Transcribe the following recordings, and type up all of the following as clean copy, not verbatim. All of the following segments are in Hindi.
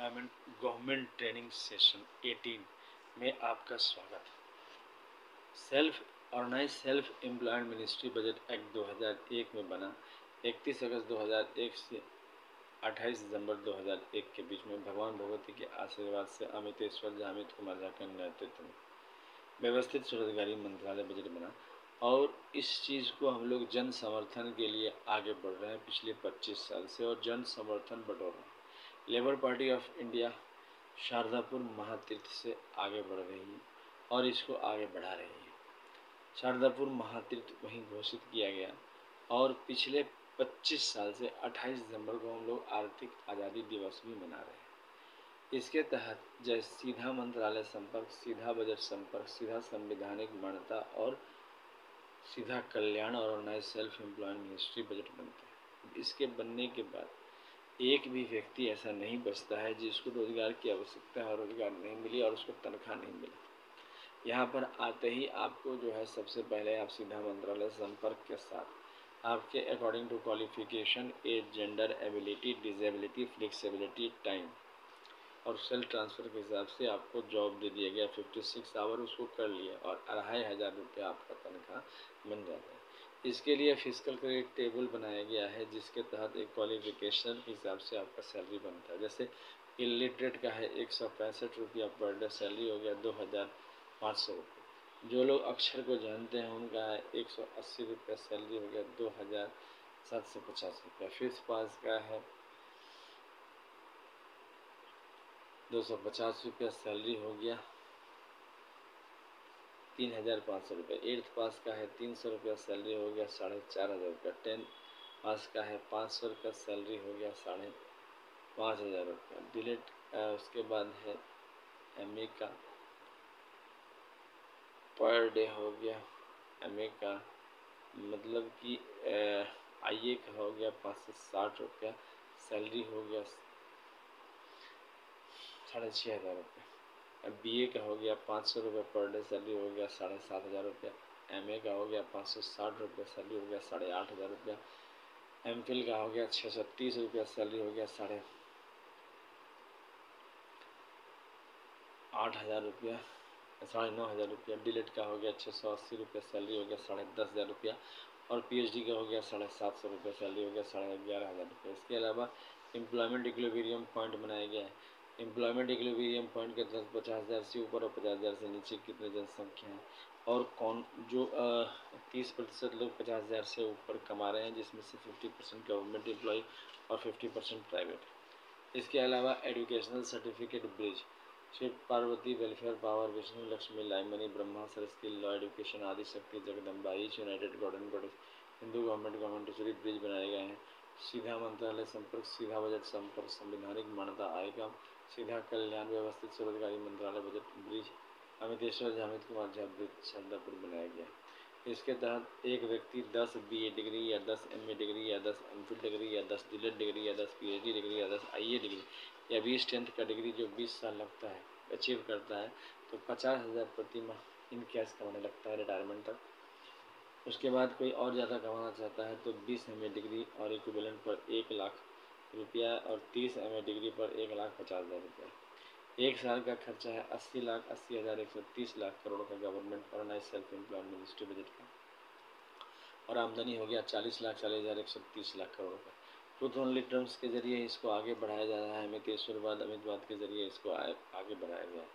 एम्प्लॉयमेंट गवर्नमेंट ट्रेनिंग सेशन 18 में आपका स्वागत है। Self organise self employment ministry budget act 2001 में बना 31 अगस्त 2001 से 28 दिसंबर 2001 के बीच में भगवान भगवती के आशीर्वाद से अमितेश्वर जामित कुमार झा के नेतृत्व में व्यवस्थित स्वरोजगारी मंत्रालय बजट बना और इस चीज़ को हम लोग जन समर्थन के लिए आगे बढ़ रहे हैं पिछले 25 साल से और जन समर्थन बटोर रहे हैं। Labour party of India Sharadapur Mahatirth से आगे बढ़ रही है और इसको आगे बढ़ा रही है। शारदापुर महातीर्थ वहीं घोषित किया गया और पिछले 25 साल से 28 दिसंबर को हम लोग आर्थिक आज़ादी दिवस भी मना रहे हैं। इसके तहत जैसे सीधा मंत्रालय संपर्क, सीधा बजट संपर्क, सीधा संवैधानिक मान्यता और सीधा कल्याण और organise self employment ministry budget बनता है। इसके बनने के बाद एक भी व्यक्ति ऐसा नहीं बचता है जिसको रोजगार की आवश्यकता है और रोजगार नहीं मिली और उसको तनख्वाह नहीं मिली। यहाँ पर आते ही आपको जो है सबसे पहले आप सीधा मंत्रालय संपर्क के साथ आपके according to qualification, age, gender, ability, disability, flexibility, time और सेल्फ ट्रांसफ़र के हिसाब से आपको जॉब दे दिया गया। 56 आवर उसको कर लिया और 2500 रुपया आपका तनख्वाह बन जाता है। इसके लिए फिजिकल क्रेडिट टेबल बनाया गया है जिसके तहत एक क्वालिफिकेशन के हिसाब से आपका सैलरी बनता है। जैसे इलिटरेट का है 165 रुपया पर डे सैलरी हो गया 2500 रुपये। जो लोग अक्षर को जानते हैं उनका है 180 रुपया सैलरी हो गया 2750 रुपया। फिफ्थ पास का है 250 रुपया सैलरी हो गया 3500 रुपये। एट्थ पास का है 300 रुपया सैलरी हो गया 4500 रुपया। 10th पास का है 500 रुपया सैलरी हो गया 5500 रुपया। डिलेट उसके बाद है MA का पर डे हो गया, MA का मतलब कि IA का हो गया 560 रुपया सैलरी हो गया 6500 रुपये। BA का हो गया 500 रुपये पर डे सैलरी हो गया 7500 रुपया। MA का हो गया 560 रुपये सैलरी हो गया 8500 रुपया। MPhil का हो गया 630 रुपया सैलरी हो गया 8500 रुपया 9500 रुपया। डिलेट का हो गया 680 रुपया सैलरी हो गया 10500 रुपया और PhD का हो गया 750 रुपया सैलरी हो गया 11500 रुपया। इसके अलावा एम्प्लॉयमेंट इक्विलिब्रियम पॉइंट बनाया गया है। एम्प्लॉयमेंट इक्विलिब्रियम पॉइंट के तहत 50,000 से ऊपर और 50,000 से नीचे कितने जनसंख्या है और कौन जो 30% लोग 50,000 से ऊपर कमा रहे हैं जिसमें से 50% गवर्नमेंट एम्प्लॉय और 50% प्राइवेट। इसके अलावा educational certificate bridge, Shiv Parvati welfare power, Vishnu Lakshmi लाइमनी, Brahma sir skill law education, Adi Shakti Jagdamba, each united Gordon body, Hindu government bridge बनाए गए हैं। सीधा मंत्रालय संपर्क, सीधा बजट संपर्क, संवैधानिक मान्यता आएगा, सीधा कल्याण, व्यवस्थित स्वरोजगारी मंत्रालय बजट ब्रिज, अमितेश्वर जामित कुमार झा ब्रिज शारदापुर बनाया गया। इसके तहत एक व्यक्ति 10 BA डिग्री या 10 MA डिग्री या 10 MPhil डिग्री या 10 डिलेट डिग्री या 10 PhD डिग्री या 10 IA डिग्री या 20 10th का डिग्री जो 20 साल लगता है अचीव करता है तो 50,000 प्रति माह इन कैश कमाने लगता है रिटायरमेंट तक। उसके बाद कोई और ज़्यादा कमाना चाहता है तो 20 MA डिग्री और इक्विवेलेंट पर 1 लाख रुपया और 30 MA डिग्री पर 1,50,000 रुपया। एक साल का खर्चा है 80,80,130 लाख करोड़ का government organise self employment ministry budget का और आमदनी हो गया 40,40,130 लाख करोड़ का। ट्रूथ ओनली टर्म्स के जरिए इसको आगे बढ़ाया जा रहा है। अमितवाद के जरिए इसको आगे बढ़ाया गया है।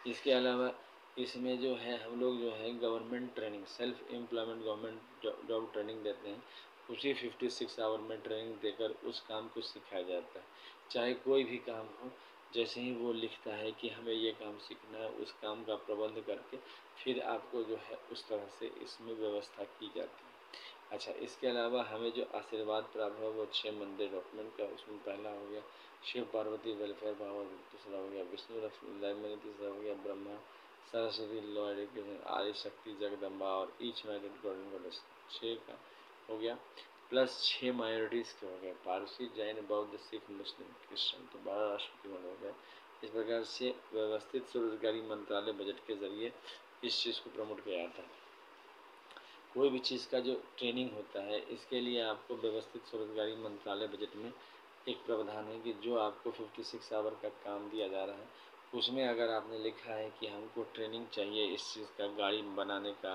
इसके अलावा इसमें जो है हम लोग जो है government training, self employment government job training देते हैं, उसी 56 आवर में ट्रेनिंग देकर उस काम को सिखाया जाता है। चाहे कोई भी काम हो, जैसे ही वो लिखता है कि हमें ये काम सीखना है, उस काम का प्रबंध करके फिर आपको जो है उस तरह से इसमें व्यवस्था की जाती है। अच्छा, इसके अलावा हमें जो आशीर्वाद प्राप्त हुआ वो 6 मंदिर डॉक्यूमेंट का, उसमें पहला हो गया शिव पार्वती वेलफेयर पावर, दूसरा हो गया विष्णु लक्ष्मी लाइमनी, तीसरा हो गया ब्रह्मा सरस्वती लॉ एजुकेशन, आदि शक्ति जगदम्बा और ईच यूनाइटेड गॉर्डन गॉडेस 6 का हो गया, प्लस 6 माइनॉरिटीज़ के हो गए, पारसी, जैन, बौद्ध, सिख, मुस्लिम, क्रिश्चियन, तो 12 राष्ट्र के हो गए। इस प्रकार से व्यवस्थित स्वरोजगारी मंत्रालय बजट के जरिए इस चीज़ को प्रमोट किया जाता है। कोई भी चीज़ का जो ट्रेनिंग होता है इसके लिए आपको व्यवस्थित स्वरोजगारी मंत्रालय बजट में एक प्रावधान है कि जो आपको 56 आवर का काम दिया जा रहा है, उसमें अगर आपने लिखा है कि हमको ट्रेनिंग चाहिए इस चीज़ का, गाड़ी बनाने का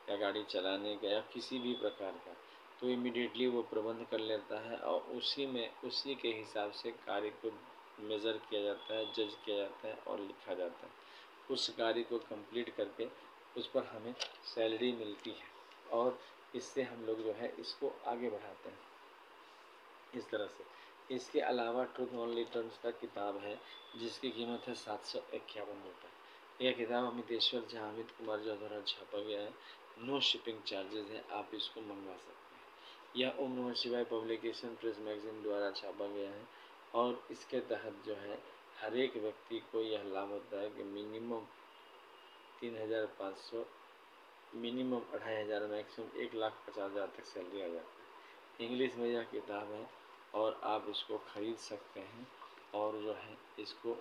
या गाड़ी चलाने का या किसी भी प्रकार का, तो इमीडिएटली वो प्रबंध कर लेता है और उसी के हिसाब से कार्य को मेज़र किया जाता है, जज किया जाता है और लिखा जाता है। उस कार्य को कंप्लीट करके उस पर हमें सैलरी मिलती है और इससे हम लोग जो है इसको आगे बढ़ाते हैं इस तरह से। इसके अलावा ट्रूथ ओनली टर्म्स का किताब है जिसकी कीमत है 751 रुपये। यह किताब अमितेश्वर झा, अमित कुमार झा द्वारा छापा गया है। नो शिपिंग चार्जेस है, आप इसको मंगवा सकते हैं। यह ओम नमः शिवाय पब्लिकेशन प्रेस मैगजीन द्वारा छापा गया है और इसके तहत जो है हर एक व्यक्ति को यह लाभ होता है कि मिनिमम 3,500, मिनिमम 2,500, मैक्सिमम 1,50,000 तक सैलरी आ जाती है। इंग्लिश में यह किताब है और आप इसको ख़रीद सकते हैं और जो है इसको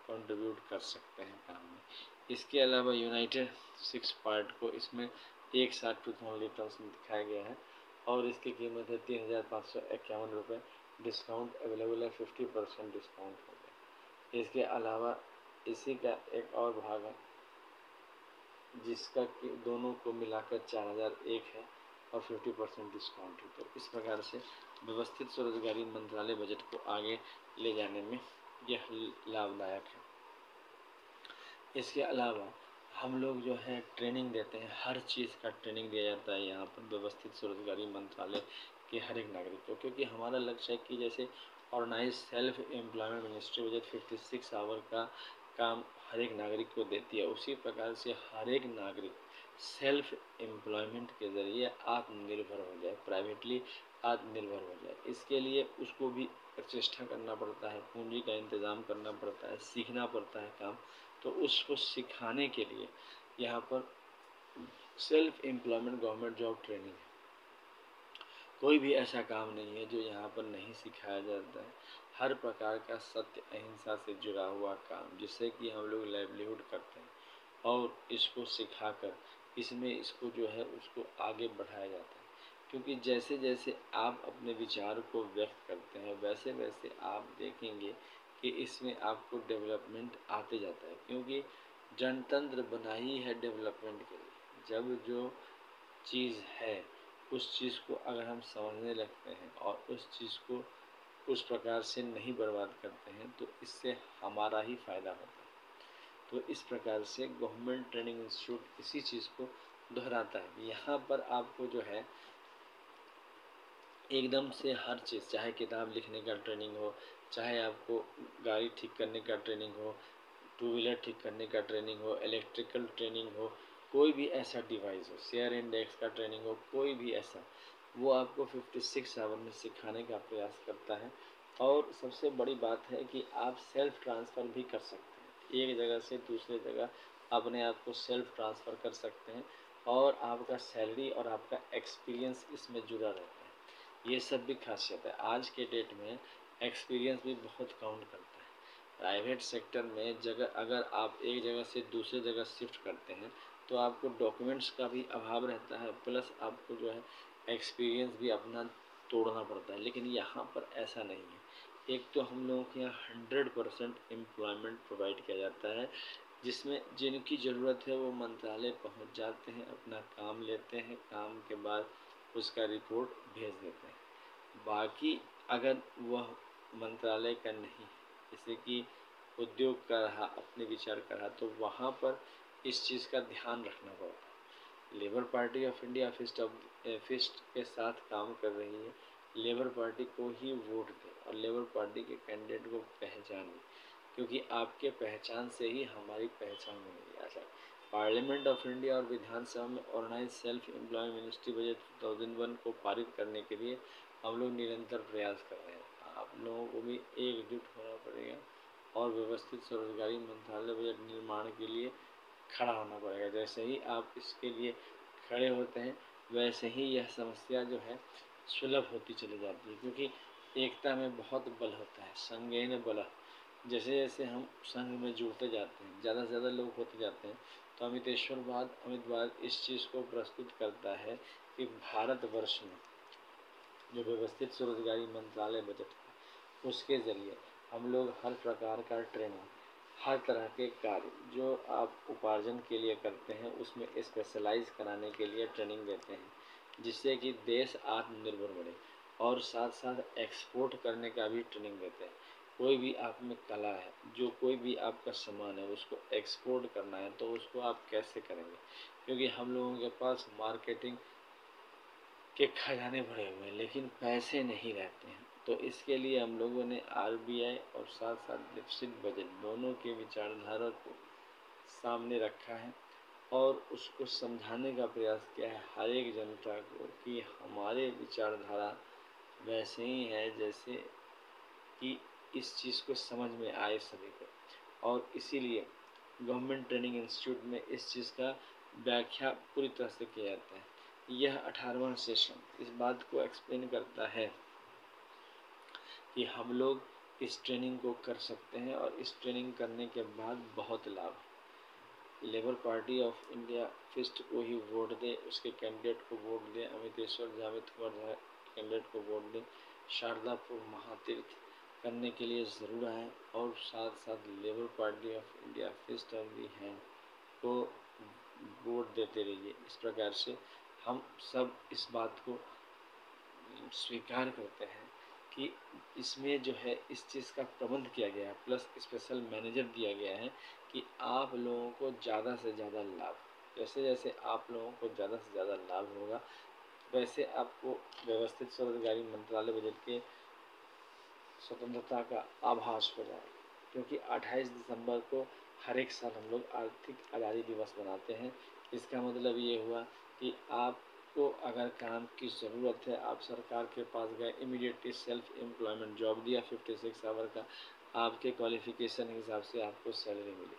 कंट्रीब्यूट कर सकते हैं काम में। इसके अलावा यूनाइटेड 6 पार्ट को इसमें एक साथ ट्रूथ ओनली टर्म्स में दिखाया गया है और इसकी कीमत है 3,551 रुपये। डिस्काउंट अवेलेबल है, 50% डिस्काउंट हो गया। इसके अलावा इसी का एक और भाग है जिसका कि दोनों को मिलाकर 4,001 है और 50% डिस्काउंट है। तो इस प्रकार से व्यवस्थित स्वरोजगारी मंत्रालय बजट को आगे ले जाने में यह लाभदायक है। इसके अलावा हम लोग जो है ट्रेनिंग देते हैं, हर चीज़ का ट्रेनिंग दिया जाता है यहाँ पर व्यवस्थित स्वरोजगारी मंत्रालय के हर एक नागरिक को, क्योंकि हमारा लक्ष्य है कि जैसे organise self employment ministry budget 56 hour का काम हर एक नागरिक को देती है, उसी प्रकार से हर एक नागरिक सेल्फ एम्प्लॉयमेंट के ज़रिए आत्मनिर्भर हो जाए, प्राइवेटली आत्मनिर्भर हो जाए। इसके लिए उसको भी प्रचेष्टा करना पड़ता है, पूंजी का इंतज़ाम करना पड़ता है, सीखना पड़ता है काम। तो उसको सिखाने के लिए यहाँ पर self employment government job training है। कोई भी ऐसा काम नहीं है जो यहाँ पर नहीं सिखाया जाता है। हर प्रकार का सत्य अहिंसा से जुड़ा हुआ काम जिससे कि हम लोग लाइवलीहुड करते हैं और इसको सिखाकर इसमें इसको जो है उसको आगे बढ़ाया जाता है। क्योंकि जैसे जैसे आप अपने विचार को व्यक्त करते हैं वैसे वैसे आप देखेंगे कि इसमें आपको डेवलपमेंट आते जाता है, क्योंकि जनतंत्र बना ही है डेवलपमेंट के लिए। जब जो चीज़ है उस चीज़ को अगर हम समझने लगते हैं और उस चीज़ को उस प्रकार से नहीं बर्बाद करते हैं तो इससे हमारा ही फ़ायदा होता है। तो इस प्रकार से गवर्नमेंट ट्रेनिंग इंस्टीट्यूट इसी चीज़ को दोहराता है। यहाँ पर आपको जो है एकदम से हर चीज़, चाहे किताब लिखने का ट्रेनिंग हो, चाहे आपको गाड़ी ठीक करने का ट्रेनिंग हो, टू व्हीलर ठीक करने का ट्रेनिंग हो, इलेक्ट्रिकल ट्रेनिंग हो, कोई भी ऐसा डिवाइस हो, शेयर इंडेक्स का ट्रेनिंग हो, कोई भी ऐसा, वो आपको 56 आवर में सिखाने का प्रयास करता है। और सबसे बड़ी बात है कि आप सेल्फ ट्रांसफ़र भी कर सकते हैं, एक जगह से दूसरे जगह अपने आप को सेल्फ ट्रांसफ़र कर सकते हैं और आपका सैलरी और आपका एक्सपीरियंस इसमें जुड़ा रहता है। ये सब भी खासियत है। आज के डेट में एक्सपीरियंस भी बहुत काउंट करता है। प्राइवेट सेक्टर में जगह अगर आप एक जगह से दूसरे जगह शिफ्ट करते हैं तो आपको डॉक्यूमेंट्स का भी अभाव रहता है, प्लस आपको जो है एक्सपीरियंस भी अपना तोड़ना पड़ता है। लेकिन यहाँ पर ऐसा नहीं है। एक तो हम लोगों के यहाँ 100% एम्प्लॉयमेंट प्रोवाइड किया जाता है, जिसमें जिनकी ज़रूरत है वो मंत्रालय पहुँच जाते हैं, अपना काम लेते हैं, काम के बाद उसका रिपोर्ट भेज देते हैं। बाकी अगर वह मंत्रालय का नहीं, जैसे कि उद्योग का रहा, अपने विचार का रहा, तो वहाँ पर इस चीज़ का ध्यान रखना पड़ता है। Labour party of India fist के साथ काम कर रही है। लेबर पार्टी को ही वोट दें और लेबर पार्टी के कैंडिडेट को पहचानें, क्योंकि आपके पहचान से ही हमारी पहचान बनेगी। अच्छा, पार्लियामेंट ऑफ इंडिया और विधानसभा में organise self employment ministry budget 2001 को पारित करने के लिए हम लोग निरंतर प्रयास कर रहे हैं। आप लोगों को भी एकजुट होना पड़ेगा और व्यवस्थित स्वरोजगारी मंत्रालय बजट निर्माण के लिए खड़ा होना पड़ेगा। जैसे ही आप इसके लिए खड़े होते हैं वैसे ही यह समस्या जो है सुलभ होती चली जाती है, क्योंकि एकता में बहुत बल होता है, संगेन बल। जैसे जैसे हम संघ में जुड़ते जाते हैं, ज़्यादा से ज़्यादा लोग होते जाते हैं, तो अमितवाद इस चीज़ को प्रस्तुत करता है कि भारतवर्ष में जो व्यवस्थित स्वरोजगारी मंत्रालय बजट है उसके ज़रिए हम लोग हर प्रकार का ट्रेनिंग, हर तरह के कार्य जो आप उपार्जन के लिए करते हैं उसमें स्पेशलाइज कराने के लिए ट्रेनिंग देते हैं, जिससे कि देश आत्मनिर्भर बने। और साथ साथ एक्सपोर्ट करने का भी ट्रेनिंग देते हैं। कोई भी आप में कला है, जो कोई भी आपका सामान है उसको एक्सपोर्ट करना है तो उसको आप कैसे करेंगे, क्योंकि हम लोगों के पास मार्केटिंग के खजाने भरे हुए हैं लेकिन पैसे नहीं रहते हैं। तो इसके लिए हम लोगों ने आरबीआई और साथ साथ डिफिसिट बजट दोनों के विचारधारा को सामने रखा है और उसको समझाने का प्रयास किया है हर एक जनता को कि हमारे विचारधारा वैसे ही है जैसे कि इस चीज़ को समझ में आए सभी को। और इसीलिए गवर्नमेंट ट्रेनिंग इंस्टीट्यूट में इस चीज़ का व्याख्या पूरी तरह से किया जाता है। यह 18वां सेशन इस बात को एक्सप्लेन करता है कि हम लोग इस ट्रेनिंग को कर सकते हैं और इस ट्रेनिंग करने के बाद बहुत लाभ। Labour party of India fist को ही वोट दे, उसके कैंडिडेट को वोट दे, अमितेश्वर जावेद कुमार कैंडिडेट को वोट दे, शारदापुर महातीर्थ करने के लिए ज़रूर आए और साथ साथ labour party of India fist of the hand को वोट देते रहिए। इस प्रकार से हम सब इस बात को स्वीकार करते हैं कि इसमें जो है इस चीज़ का प्रबंध किया गया है, प्लस स्पेशल मैनेजर दिया गया है कि आप लोगों को ज़्यादा से ज़्यादा लाभ, जैसे जैसे आप लोगों को ज़्यादा से ज़्यादा लाभ होगा वैसे आपको व्यवस्थित स्वरोजगारी मंत्रालय बजट के स्वतंत्रता का आभास हो जाए। क्योंकि 28 दिसंबर को हर एक साल हम लोग आर्थिक आज़ादी दिवस मनाते हैं। इसका मतलब ये हुआ कि आपको अगर काम की ज़रूरत है, आप सरकार के पास गए, इमीडिएटली सेल्फ एम्प्लॉयमेंट जॉब दिया 56 आवर का, आपके क्वालिफ़िकेशन के हिसाब से आपको सैलरी मिली।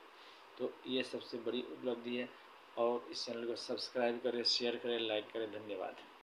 तो ये सबसे बड़ी उपलब्धि है। और इस चैनल को सब्सक्राइब करें, शेयर करें, लाइक करें। धन्यवाद।